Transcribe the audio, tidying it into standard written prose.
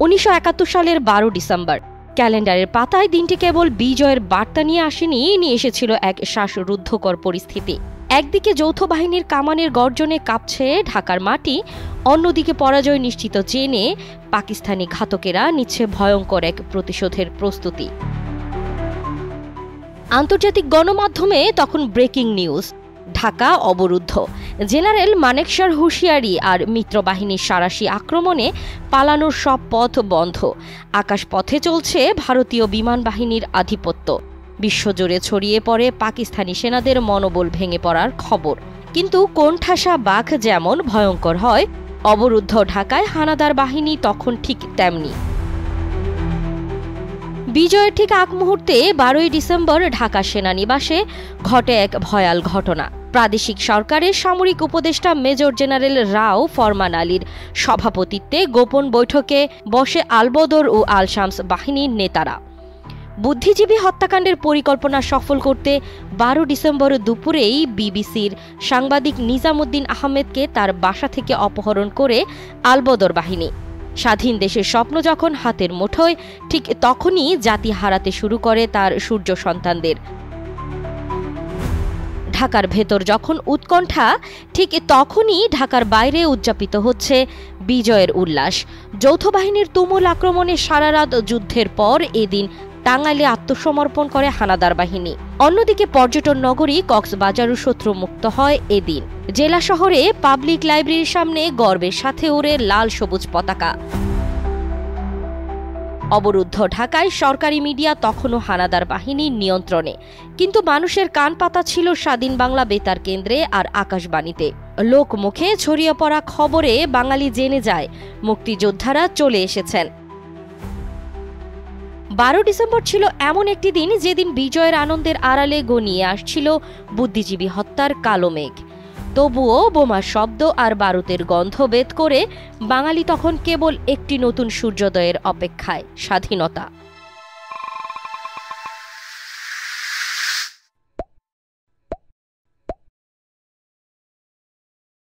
1971 সালের 12 ডিসেম্বর ক্যালেন্ডারের পাতায় দিনটি কেবল বিজয়ের বার্তা নিয়ে আসেনি, নিয়ে এসেছিল এক শ্বাসরুদ্ধকর পরিস্থিতি। একদিকে যৌথ বাহিনীর কামানের গর্জনে কাঁপছে ঢাকার মাটি, অন্যদিকে পরাজয় নিশ্চিত জেনে পাকিস্তানি ঘাতকেরা নিচ্ছে ভয়ঙ্কর এক প্রতিশোধের প্রস্তুতি। আন্তর্জাতিক গণমাধ্যমে তখন ব্রেকিং নিউজ, ঢাকা অবরুদ্ধ, জেনারেল মানেকশার হুঁশিয়ারি আর মিত্রবাহিনীর সাঁড়াশি আক্রমণে পালানোর সব পথ বন্ধ। আকাশপথে চলছে ভারতীয় বিমান বাহিনীর আধিপত্য। বিশ্বজুড়ে ছড়িয়ে পড়ে পাকিস্তানি সেনাদের মনোবল ভেঙে পড়ার খবর। কিন্তু কোণঠাসা বাঘ যেমন ভয়ঙ্কর হয়, অবরুদ্ধ ঢাকায় হানাদার বাহিনী তখন ঠিক তেমনি। বিজয়ের ঠিক আগ মুহূর্তে 12 ডিসেম্বর ঢাকা সেনানিবাসে ঘটে এক ভয়াল ঘটনা। প্রাদেশিক সরকারের সামরিক উপদেষ্টা মেজর জেনারেল রাও ফরমান আলীর সভাপতিত্বে গোপন বৈঠকে বসে আলবদর ও আল শামস বাহিনীর নেতারা। বুদ্ধিজীবী হত্যাকাণ্ডের পরিকল্পনা সফল করতে 12 ডিসেম্বর দুপুরেই বিবিসির সাংবাদিক নিজামুদ্দিন আহমেদকে তার বাসা থেকে অপহরণ করে আলবদর বাহিনী। স্বাধীন দেশের স্বপ্ন যখন হাতের মুঠোয়, ঠিক তখনই জাতি হারাতে শুরু করে তার সূর্য সন্তানদের। ঢাকার ভেতর যখন উৎকণ্ঠা, ঠিক তখনই ঢাকার বাইরে উদযাপিত হচ্ছে বিজয়ের উল্লাস। যৌথ বাহিনীর তুমুল আক্রমণে সারা রাত যুদ্ধের পর এদিন টাঙ্গাইলে আত্মসমর্পণ করে হানাদার বাহিনী। অন্যদিকে পর্যটন নগরী কক্সবাজারও শত্রুমুক্ত হয় এদিন। জেলা শহরে পাবলিক লাইব্রেরির সামনে গর্বের সাথে ওড়ে লাল সবুজ পতাকা। অবরুদ্ধ ঢাকায় সরকারি মিডিয়া তখনও হানাদার বাহিনীর নিয়ন্ত্রণে, কিন্তু মানুষের কান পাতা ছিল স্বাধীন বাংলা বেতার কেন্দ্রে আর আকাশবাণীতে। লোকমুখে ছড়িয়ে পড়া খবরে বাঙালি জেনে যায় মুক্তিযোদ্ধারা চলে এসেছেন। 12 ডিসেম্বর ছিল এমন একটি দিন যেদিন বিজয়ের আনন্দের আড়ালে গনিয়ে আসছিল বুদ্ধিজীবী হত্যার কালো মেঘ। তবুও বোমার শব্দ আর বারুদের গন্ধ ভেদ করে বাঙালি তখন কেবল একটি নতুন সূর্যোদয়ের অপেক্ষায়, স্বাধীনতা।